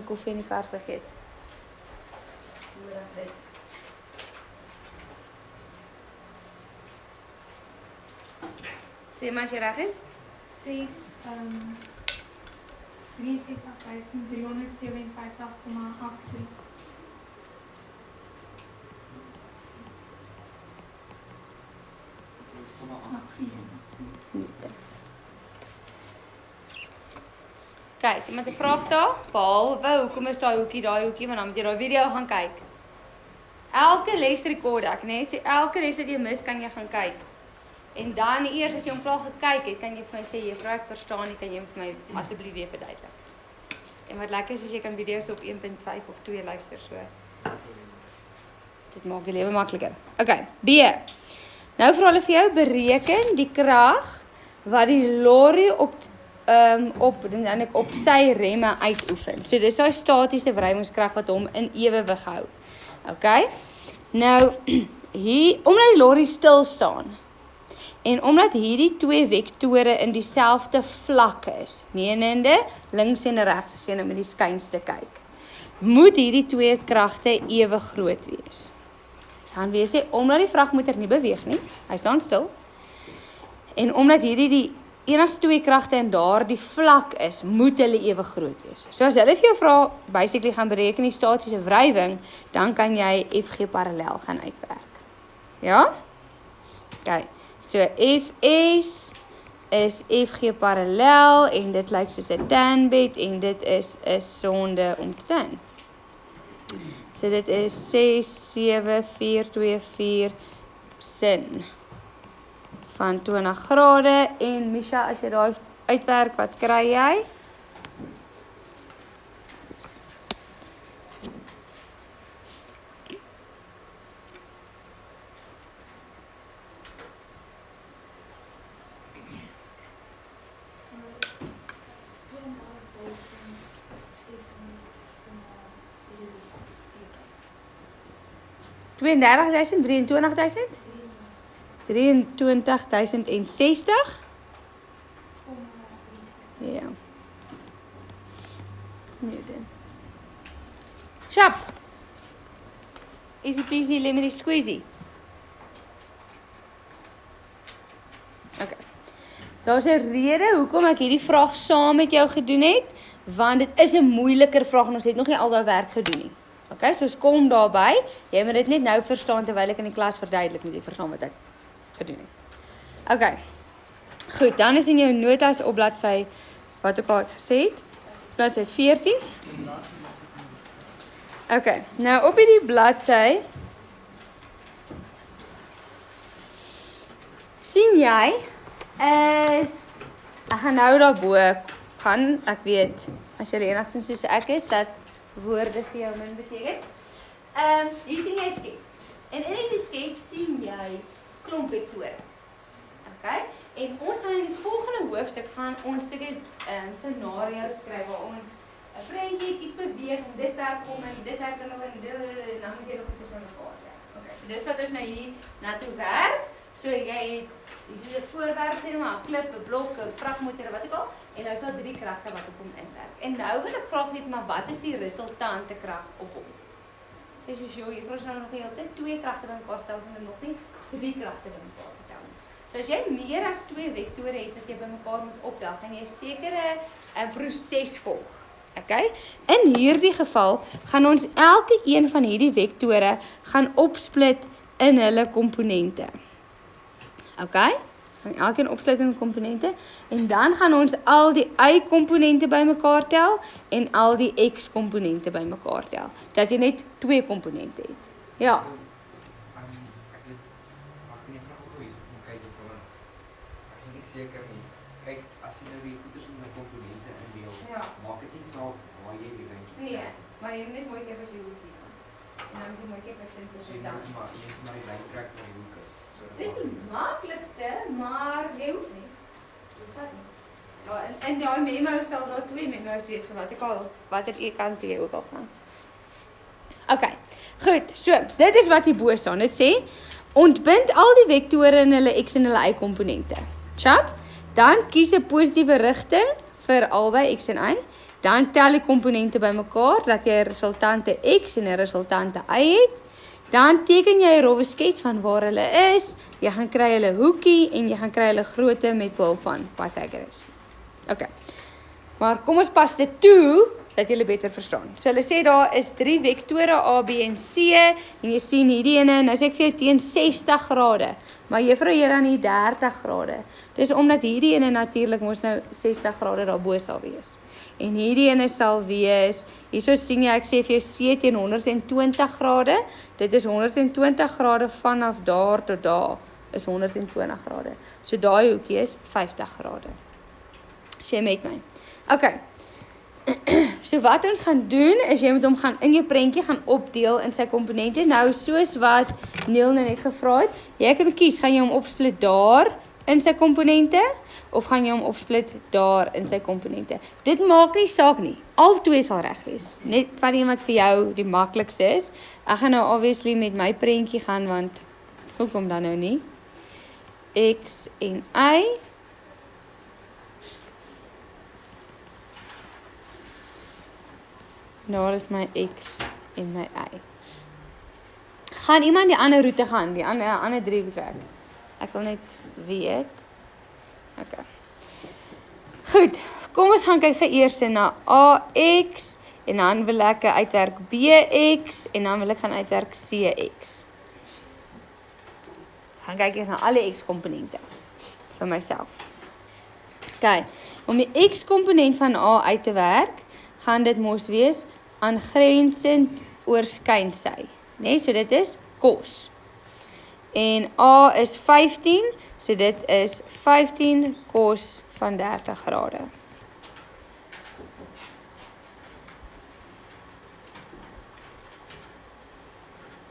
Koffie in die kar vergeet. Sê maar as jy reg is. 63.357,83. Kyk, iemand 'n vraag daar? Behalwe hoekom is daai hoekie, want dan moet jy daai video gaan kyk. Elke les rekord ek, né? So elke les wat jy mis, kan jy gaan kyk. En dan eers as jy hom klaar gekyk het, kan jy vir my sê, juffrou, ek verstaan nie, kan jy vir my asseblief weer verduidelik. En wat lekker is jy kan video's op 1.5 of 2 luister so. Dit maak die lewe makliker. Okay, B. Nou vir hulle vir jou bereken die krag wat die lorry op sy remme uitoefen. So dis daai statiese wrywingskrag wat hom in ewewig hou. Okay? Nou hier omdat die lorry stil staan en omdat hierdie twee vektore in dieselfde vlak is, menende links en regs as jy nou met die skynste kyk, moet hierdie twee kragte ewig groot wees. Dan wees hy omdat die vragmotor nie beweeg nie, hy staan stil. En omdat hierdie die enigste twee kragte in daardie vlak is, moet hulle ewig groot wees. So as hulle vir jou vra, basically gaan bereken die statiese wrywing, dan kan jy FG parallel gaan uitwerk. Ja? Okay. So Fs is FG parallel en dit lyk soos 'n tanbed en dit is 'n sonde om te tan. So dit is 67424 sin van 20 grade en Misha, as jy daai uitwerk, wat kry jy? $32,000, 23,000? 23,060? Ja. Newton. Sharp. Easy peasy lemony squeezy. Okay. Daar's 'n rede hoekom ek hierdie vraag saam met jou gedoen het, want dit is 'n moeiliker vraag en ons het nog nie al daai werk gedoen nie. Okay, so ons kom daarby. Jy moet dit net nou verstaan terwyl ek in die klas verduidelik, moet jy verstaan wat ek gedoen het. Okay. Goed, dan is in jou notas op bladsy wat ek al gesê het, bladsy 14. Okay, nou op hierdie bladsy sien jy is ek gaan nou daarbo gaan, ek weet as jy enigstens soos ek is dat woorde vir jou min beteken. Hier sien jy skets. En in die skets sien jy klomp vektore. Okay? En ons gaan in die volgende hoofstuk gaan ons sulke scenario's skryf waar ons 'n prentjie iets beweeg en dit werk om en dit werk en dan moet jy nog 'n bietjie van mekaar kry. Okay, so dis wat ons nou hier na toe werk. So jy is 'n voorwerp, sê maar 'n klip, 'n blok, 'n vragmotor, wat ook al, en nou sal drie kragte wat op hom inwerk. En nou wil ek graag weet maar wat is die resultante krag op hom? Dis soos jy vra nou nog heeltyd twee kragte bymekaar stel en nog nie drie kragte bymekaar tel nie. So as jy meer as twee vektore het wat jy bymekaar moet optel, gaan jy 'n sekere proses volg. Okay? In hierdie geval gaan ons elke een van hierdie vektore gaan opsplit in hulle komponente. Okay? Gaan elkeen opsluit in komponente en dan gaan ons al die y-komponente bymekaar tel en al die x-komponente bymekaar tel. Dat jy net twee komponente het. Ja. Seker nie. Kyk, as jy nou die goeders met my komponente indeel, maak dit nie saak waar jy die lintjies stel. Nee, maar jy moet net mooi kyk as jy hoekie dan. En dan moet jy mooi kyk as jy dit so dan. Maar jy moet maar die lyn trek waar die hoek is. Dis die maklikste, maar jy hoef nie. Vat nie. Ja, en daai memo sal daar twee memo's wees vir wat ek al watter kant jy ook al gaan. Okay. Goed, so dit is wat hierbo staan. Dit sê ontbind al die vektore in hulle x en hulle y komponente. Chap, dan kies 'n positiewe rigting vir albei x en y Dan tel die komponente bymekaar dat jy 'n resultante X en 'n resultante Y het. Dan teken jy 'n rowwe skets van waar hulle is. Jy gaan kry hulle hoekie en jy gaan kry hulle grootte met behulp van Pythagoras. OK. Maar kom ons pas dit toe dat jy beter verstaan. So hulle sê daar is 3 vektore A, B en C en jy sien hierdie ene, nou sê ek vir jou teen 60 grade, maar juffrou hier dan hier 30 grade. Dis omdat hierdie ene natuurlik mos nou 60 grade daarbo sal wees. En hierdie ene sal wees, hierso sien jy ek sê vir jou C teen 120 grade, dit is 120 grade vanaf daar tot daar is 120 grade. So daai hoekie is 50 grade. As jy met my. OK. So wat ons gaan doen, is jy moet hom gaan in jou prentjie gaan opdeel in sy komponente. Nou, soos wat Neil nou net gevra het, jy kan kies, gaan jy hom opsplit daar in sy komponente, of gaan jy hom opsplit daar in sy komponente. Dit maak nie saak nie, al twee sal reg wees. Net van die wat vir jou die maklikste is. Ek gaan nou obviously met my prentjie gaan, want hoekom dan nou nie? X en Y. Daar is my X en my Y. Gaan iemand die ander roete gaan, die ander driehoek trek? Ek wil net weet. OK. Goed, kom ons gaan kyk eers na AX en dan wil ek uitwerk BX en dan wil ek gaan uitwerk CX. Gaan kyk eers na alle X komponente vir myself. OK, om die X komponent van A uit te werk, gaan dit mos wees aangrensend oor skynsy, nee, so dit is cos. En A is 15, so dit is 15 cos van 30 grade.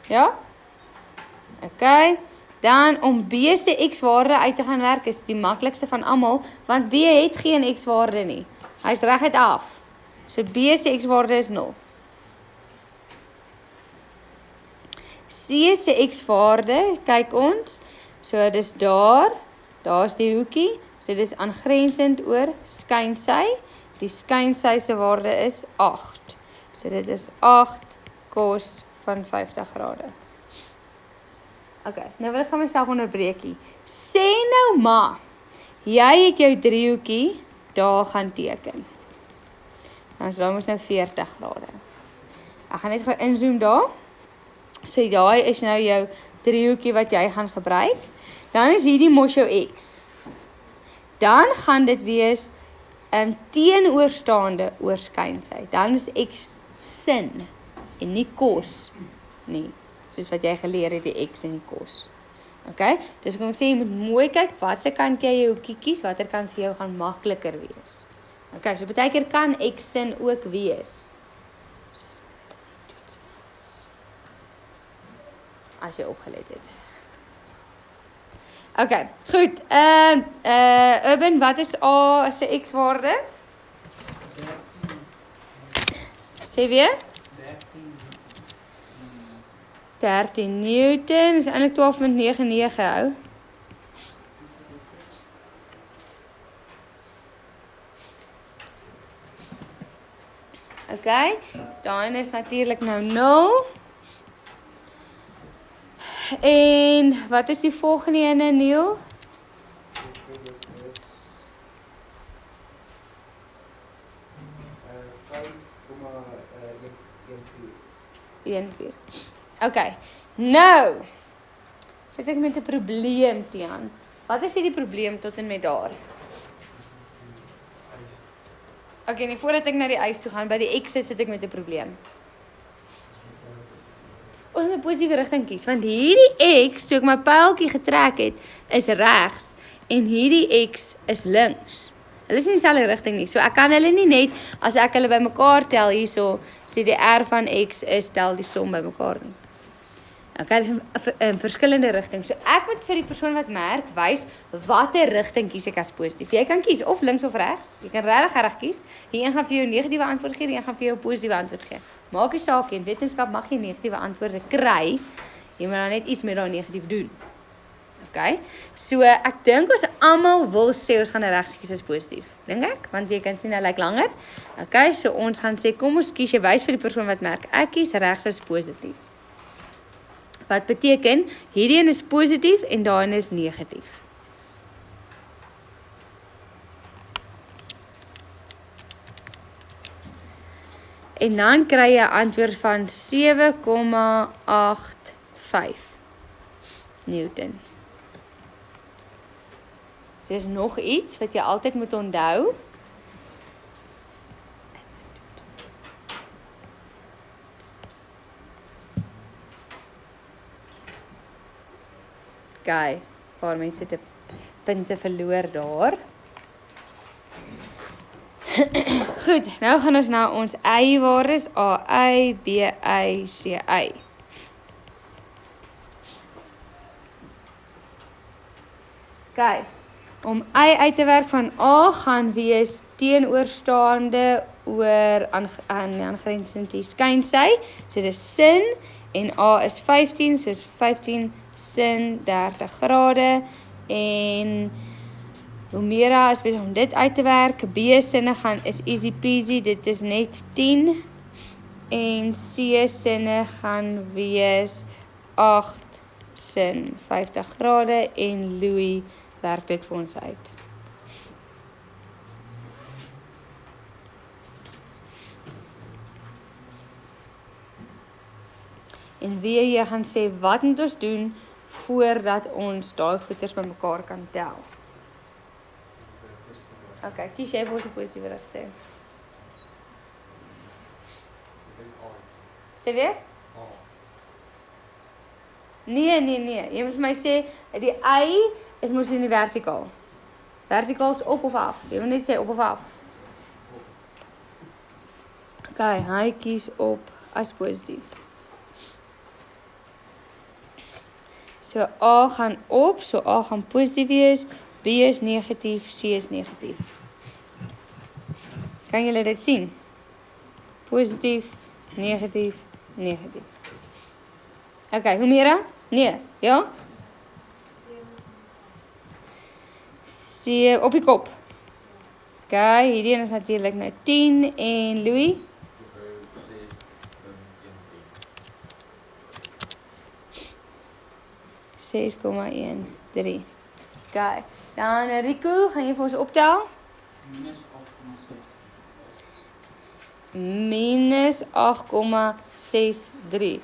Ja? OK. Dan om B se X-waarde uit te gaan werk is die maklikste van almal, want B het geen X-waarde nie. Hy's reguit af. So B se X-waarde is 0. C se X-waarde, kyk ons, so dis daar's die hoekie, so dis aangrensend oor skynsy, die skynsy se waarde is 8. So dit is 8 cos van 50 grade. OK, nou wil ek gaan myself onderbreekie. Sê nou maar, jy het jou driehoekie daar gaan teken. Dan is daar mos nou 40 grade. Ek gaan net gou inzoom daar. So daai is nou jou driehoekie wat jy gaan gebruik. Dan is hierdie mos jou X. Dan gaan dit wees teenoorstaande oor skynsy. Dan is X sin en nie cos nie. Soos wat jy geleer het, die X en die cos. OK? Dus kom ek sê, jy moet mooi kyk, wat se kant jy jou hoekie kies, watter kant vir jou gaan makliker wees. OK, so baie keer kan X sin ook wees. As jy opgelet het. OK, goed. Urban, wat is A se X-waarde? Sê weer? 13 Newton, is eintlik 12.99 hou. OK, dan is natuurlik nou 0. En wat is die volgende ene, Neil? OK, nou, sit ek met 'n probleem, Tiaan. Wat is hierdie probleem tot en met daar? OK, nie voordat ek na die ys toe gaan, by die X sit ek met 'n probleem. Ons moet 'n positiewe rigting kies, want hierdie X, toe ek my pyltjie getrek het, is regs, en hierdie X is links. Hulle is nie dieselfde rigting nie, so ek kan hulle nie net, as ek hulle bymekaar tel hierso, sê die R van X is tel die som bymekaar nie. OK, dit is 'n verskillende rigting. So ek moet vir die persoon wat merk wys watter rigting kies ek as positief. Jy kan kies of links of regs. Jy kan regtig kies. Die een gaan vir jou 'n negatiewe antwoord gee, die een gaan vir jou 'n positiewe antwoord gee. Maak nie saak nie. In wetenskap mag jy negatiewe antwoorde kry. Jy moet dan net iets met daai negatief doen. Okay? So, ek dink ons almal wil sê ons gaan 'n regs kies as positief. Dink ek? Want jy kan sien hy lyk langer. Okay, so ons gaan sê, kom ons kies, jy wys vir die persoon wat merk, ek kies regs as positief. Wat beteken, hierdie een is positief en daai een is negatief. En dan kry jy 'n antwoord van 7,85 Newton. Dis nog iets wat jy altyd moet onthou. Okay, paar mense het punte verloor daar. Goed, nou gaan ons na ons y-waardes A, B, C. Okay, om y uit te werk van A gaan wees teenoorstaande oor aangrensend die skynsy. So dis sin en A is 15, so 15 sin 30 grade en Humera is besig om dit uit te werk. B sinne is easy peasy, dit is net 10 en C sinne gaan wees 8 sin 50 grade en Louis werk dit vir ons uit. En weer jy gaan sê, wat moet ons doen voordat ons daai goeders bymekaar kan tel? Okay, kies jy vir ons 'n positiewe rigting. Sê weer? Nee. Jy moet vir my sê, die y is mos in die vertikaal. Vertikaal is op of af. Jy moet net sê op of af. Okay, hy kies op as positief. So A gaan op, so A gaan positief wees, B is negatief, C is negatief. Kan julle dit sien? Positief, negatief, negatief. Okay, Humera? Nee, ja? C op die kop. Okay, hierdie een is natuurlik nou 10 en Louis? 6,13. Okay. Dan Rico, gaan jy vir ons optel? Minus 8,63.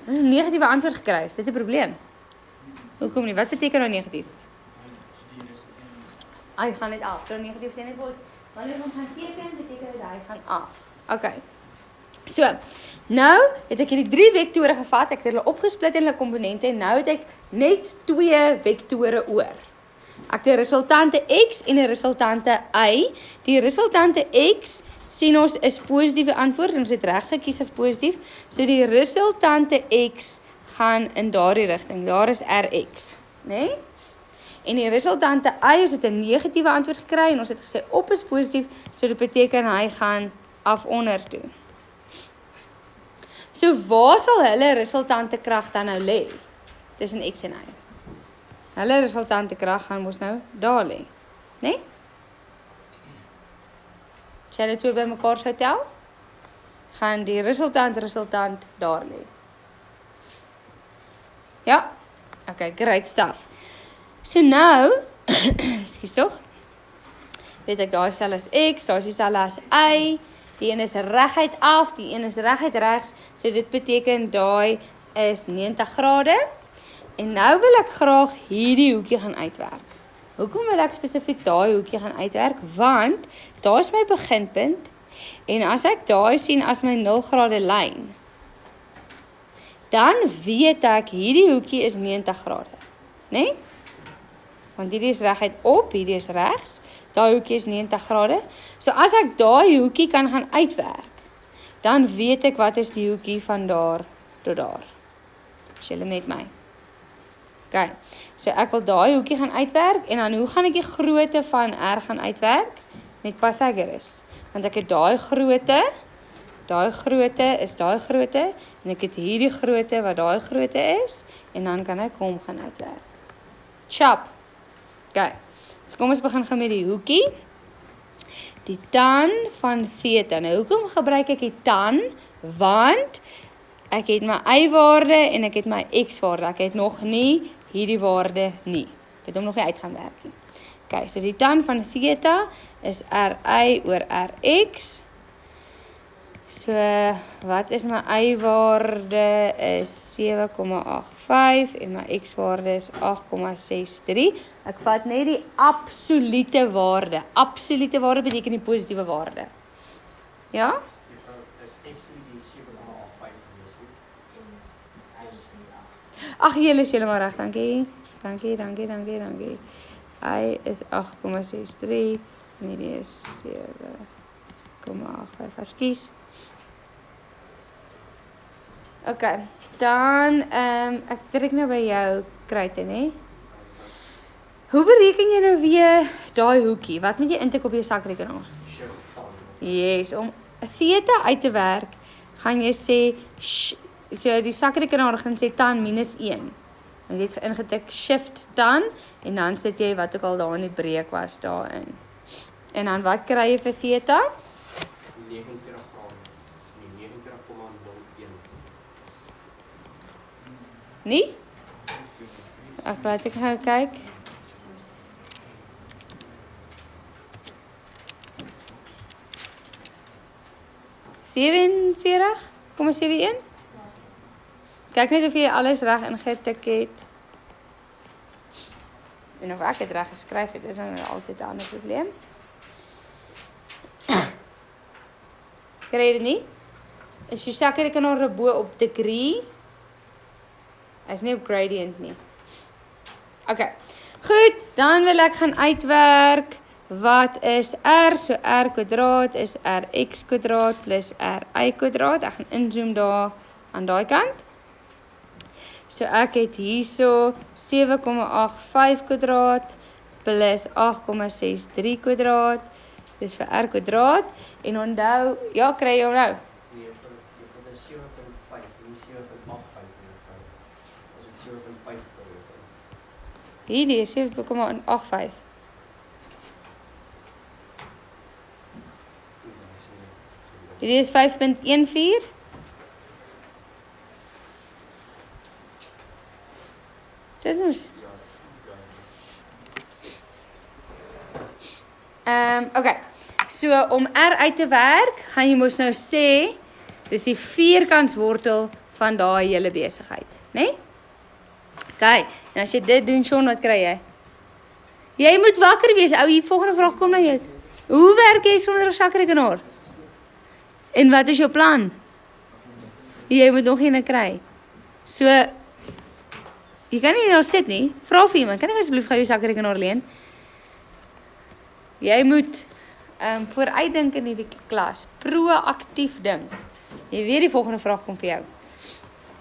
Ons het 'n negatiewe antwoord gekry. Is dit 'n probleem? Hoekom nie? Wat beteken nou negatief? Hy gaan net af. So negatief sê net vir ons, wanneer ons gaan teken, beteken dit hy gaan af. Okay. So, nou het ek hierdie 3 vektore gevat, ek het hulle opgesplit in hulle komponente en nou het ek net 2 vektore oor. Ek het 'n resultante x en 'n resultante y. Die resultante x sien ons is positiewe antwoord en ons het regs gekies as positief. So die resultante x gaan in daardie rigting. Daar is rx, né? Nee? En die resultante y, ons het 'n negatiewe antwoord gekry en ons het gesê op is positief, so dit beteken hy gaan af onder toe. So waar sal hulle resultante krag dan nou lê? Tussen x en y. Hulle resultante krag gaan mos nou daar lê, né? Nee? As jy dit twee bymekaar sou tel, gaan die resultant daar lê. Ja? Okay, great stuff. So nou, ekskuus tog. Weet ek daai sel is x, daar is die sel as y. Die een is reguit af, die een is reguit regs. So dit beteken daai is 90 grade. En nou wil ek graag hierdie hoekie gaan uitwerk. Hoekom wil ek spesifiek daai hoekie gaan uitwerk? Want daar is my beginpunt. En as ek daai sien as my 0 grade lyn, dan weet ek hierdie hoekie is 90 grade. Né? Nee? Want hierdie is reguit op, hierdie is regs. Daai hoekie is 90 grade. So as ek daai hoekie kan gaan uitwerk, dan weet ek wat is die hoekie van daar tot daar. Is julle met my? Okay, so ek wil daai hoekie gaan uitwerk en dan hoe gaan ek die grootte van R gaan uitwerk? Met Pythagoras. Want ek het daai grootte is daai grootte en ek het hierdie grootte wat daai grootte is en dan kan ek hom gaan uitwerk. chop. Okay, so kom ons begin gaan met die hoekie. Die tan van theta. Nou, hoekom gebruik ek die tan? Want ek het my y-waarde en ek het my x-waarde. Ek het nog nie hierdie waarde nie. Ek het hom nog nie uit gaan werk nie. Okay, so die tan van theta is ri oor rx. So, wat is my y-waarde is 7,85 en my x-waarde is 8,63. Ek vat net die absolute waarde. Absolute waarde beteken die positiewe waarde. Ja? Is x nie die 7,85 gewees nie? Ag, julle is heeltemal reg, dankie. Dankie. Hy is 8,63 en hierdie is 7,85. Ekskuus. Okay, dan ek trek nou by jou kruite, nê? Hoe bereken jy nou weer daai hoekie? Wat moet jy intik op jou sakrekenaar? Shift tan. Yes, om theta uit te werk, gaan jy sê, so die sakrekenaar gaan sê tan minus 1. En jy het ingetik shift tan, en dan sit jy wat ook al daar in die breek was daarin. En dan wat kry jy vir theta? 49 grade. Nee, 49,01. Nie? Ek laat ek gou kyk. $47,71. Kyk net of jy alles reg ingetik het. En of ek het reg geskryf het, is nou altyd 'n ander probleem. Kry jy dit nie? Is jy sakrekenaar bo op degree? Is nie op gradient nie. Okay. Goed, dan wil ek gaan uitwerk. Wat is r? So r kwadraat is rx kwadraat plus ry kwadraat. Ek gaan inzoom daar aan daai kant. So ek het hierso 7,85 kwadraat plus 8,63 kwadraat. Dis vir r kwadraat. En onthou, ja, kry jy hom nou? Nee, vir die 7,5, nie 7,85 nie. Ons het 7,5 kwadraat. Hierdie is 7,85. Hierdie is 5,14. Dit is okay. So om r uit te werk, gaan jy mos nou sê dis die vierkantswortel van daai hele besigheid, né? Nee? Okay, en as jy dit doen, Sean, wat kry jy? Jy moet wakker wees, ou, die volgende vraag kom na jou. Hoe werk jy sonder 'n sakrekenaar? En wat is jou plan? Jy moet nog een kry. So, jy kan nie nou sit nie. Vra vir iemand, kan ek asseblief gou jou sakrekenaar leen? Jy moet vooruitdink in hierdie klas. Proaktief dink. Jy weet die volgende vraag kom vir jou.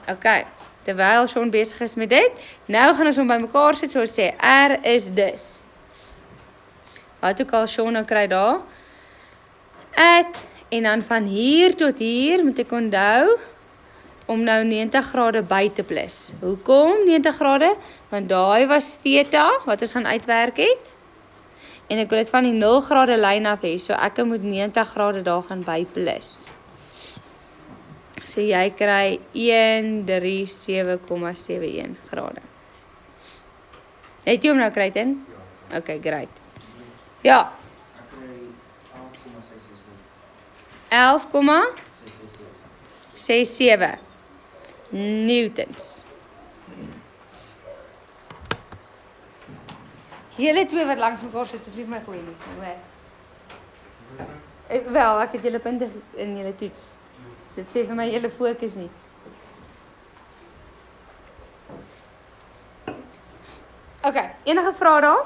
Okay, terwyl Sean besig is met dit, nou gaan ons hom bymekaar sit, soos sê, R is dus. Wat ook al Sean nou kry daar. En dan van hier tot hier moet ek onthou om nou 90 grade by te plus. Hoekom 90 grade? Want daai was theta, wat ons gaan uitwerk het. En ek wil dit van die 0 grade lyn af hê, so ek moet 90 grade daar gaan by plus. So jy kry 137,71 grade. Het jy hom nou kry in? Ja. Okay, great. Ja. Ek kry 11,67 newtons. Julle twee wat langs mekaar sit, is nie my goeie nuus nie, hoor. Wel, ek het julle punte in julle toets. Dit sê vir my julle fokus nie. Okay, enige vrae daar?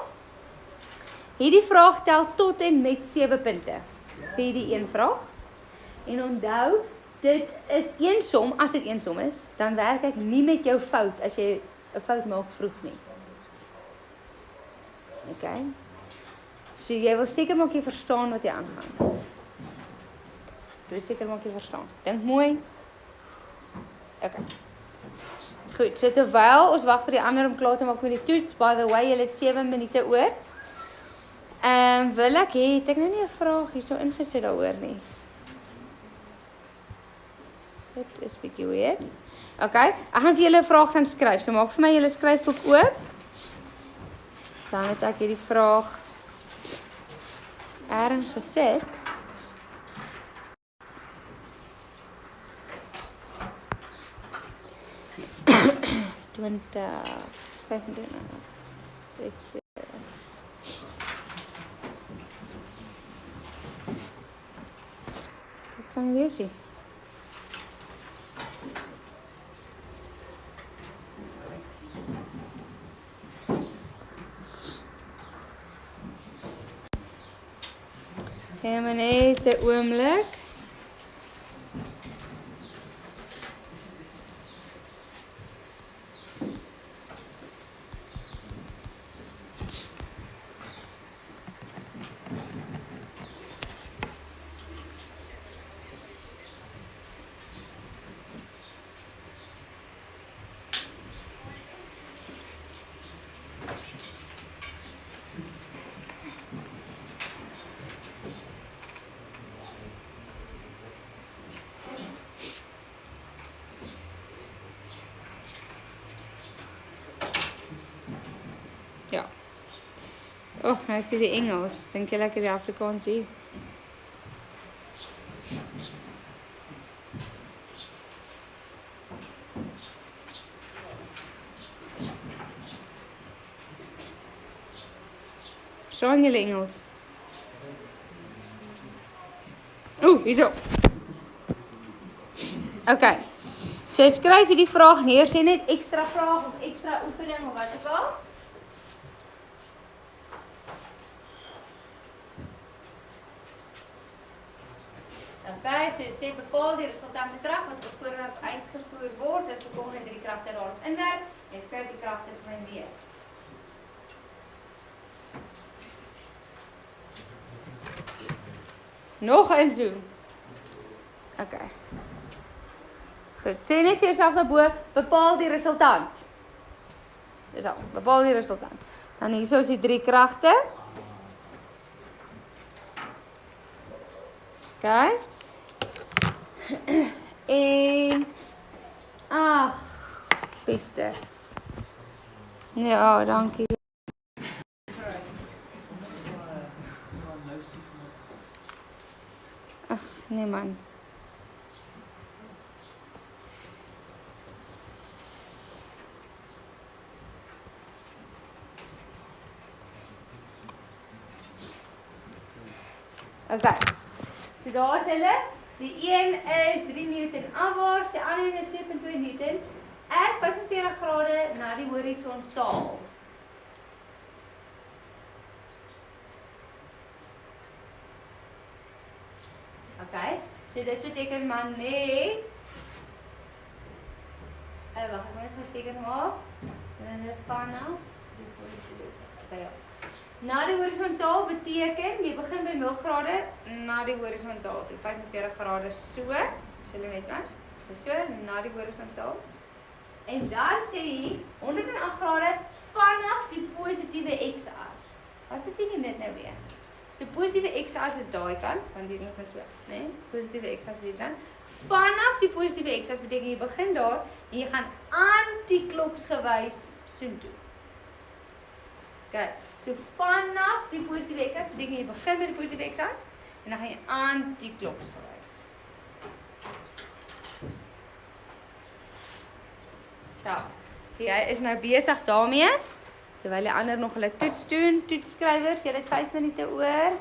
Hierdie vraag tel tot en met 7 punte. Vir die een vraag. En onthou, dit is een som, as dit een som is, dan werk ek nie met jou fout as jy 'n fout maak vroeg nie. Okay. So jy wil seker maak jy verstaan wat jy aangaan. Jy wil seker maak jy verstaan. Dink mooi. Okay. Goed. Goed, so terwyl ons wag vir die ander om klaar te maak met die toets, by the way, julle het 7 minute oor. Wil ek hê, het ek nou nie 'n vraag hierso ingesit daaroor nie. Dit is bietjie weird. Okay, ek gaan vir julle 'n vraag gaan skryf. So maak vir my julle skryfboek oop. Dan het ek hierdie vraag ergens gesit. Dis kan wees nie. Ja, maar net 'n oomblik. Ja. Oh, nou is hier die Engels. Dink jy lekker die Afrikaans hier? Verstaan julle Engels? Hierso. Okay. So skryf hierdie vraag neer, sê net ekstra vraag of ekstra oefening of wat ook al. Okay, so sê bepaal die resultante krag wat op voorwerp uitgevoer word, is volgende 3 kragte daarop inwerk. Jy skryf die kragte vir my neer. Nog eens doen. Okay. Goed, sê net vir jouself daarbo, bepaal die resultant. Dis al, bepaal die resultant. Dan hierso is die 3 kragte. Okay. En ag, Pieter. Ja, dankie. Ag, nee man. Okay. So daar is hulle. Die een is 3 Newton afwaarts, die ander een is 4.2 Newton. Ek 45 grade na die horisontaal. Okay. So dit beteken maar net wag, ek moet net seker maak. En dit vanaf die na die horisontaal beteken, jy begin by 0 grade na die horisontaal toe, 45 grade so, julle weet wat, so, na die horisontaal. En dan sê jy 108 grade vanaf die positiewe x-as. Wat beteken dit nou weer? So positiewe x-as is daai kant, want hier is nog so, nee, positiewe x-as weer dan. Vanaf die positiewe x-as beteken jy begin daar en jy gaan anti-kloksgewys soontoe. Okay. So vanaf die positiewe x-as beteken jy begin met die positiewe x-as en dan gaan jy anti-kloksgewys. Ja, so jy is nou besig daarmee, terwyl die ander nog hulle toets doen, toetsskrywers, jy het 5 minute oor.